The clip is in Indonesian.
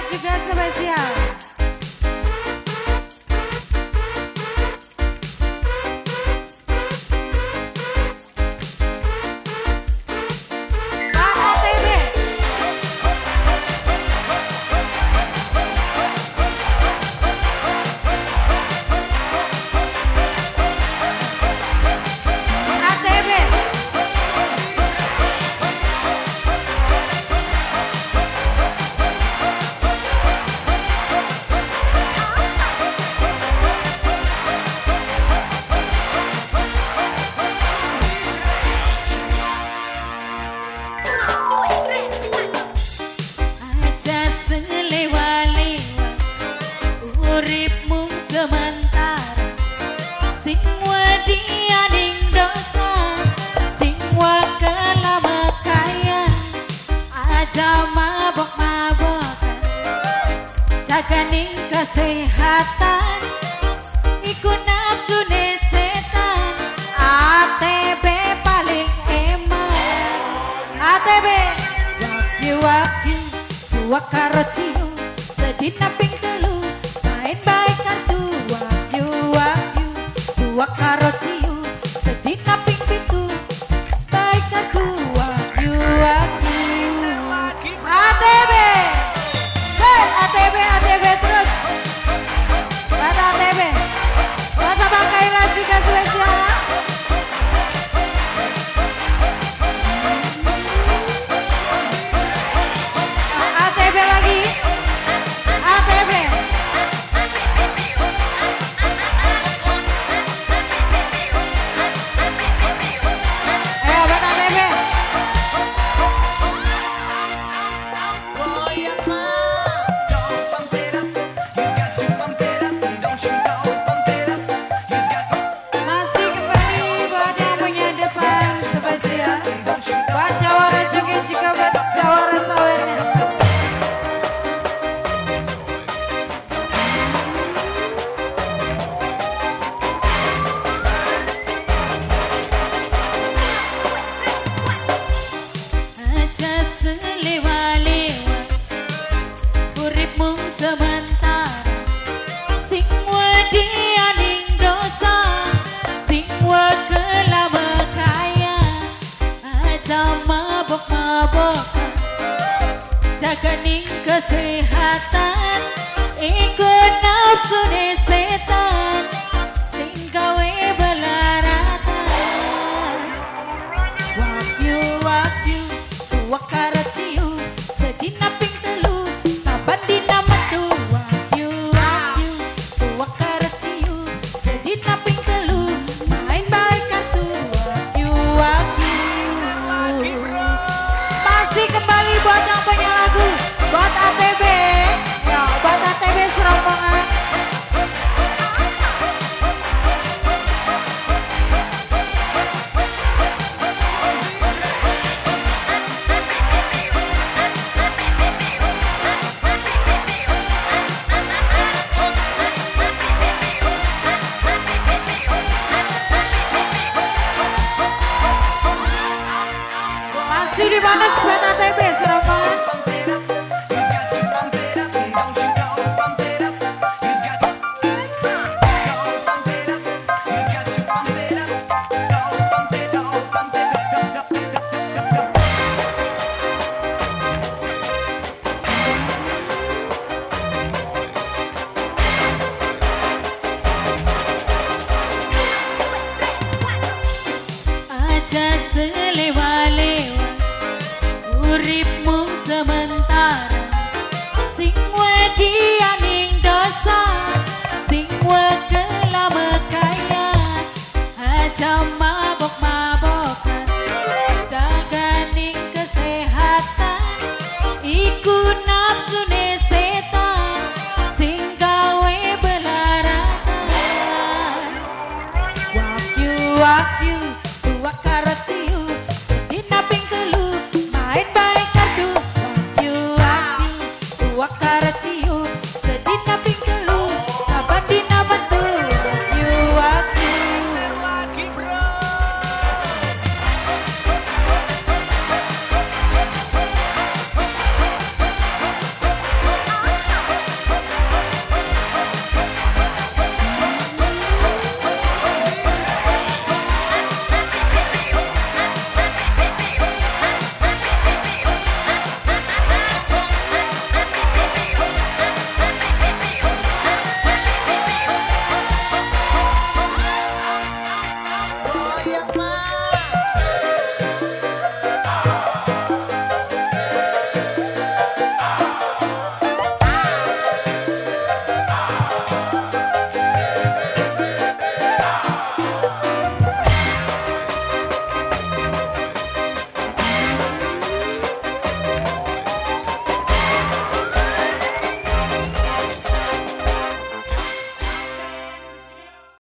juga spesial. Jaganing kesehatan iku nafsu setan. ATB paling eman. ATB waki-waki dua karo ciu sedina ping telu main baik kartu. Waki-waki dua karo ciu sedina ping pitu baik kartu. Waki-waki ATB ATB terus. Buat ATB. Buat Abang Kaila juga spesial. ATB lagi. ATB. Ayo buat ATB. Jaganing kesehatan iku nafsu setan sing gawe belaratan. Wagyu dua karo ciu sedina ping telu saban dina metu. Wagyu dua karo ciu sedina ping telu main baik kartu. Wagyu masih kembali buat yang punya lagu. Buat ATB, ya buat ATB serombongan. Masih di mana buat ATB serombongan? Aja selewa-lewa uripmu sementara.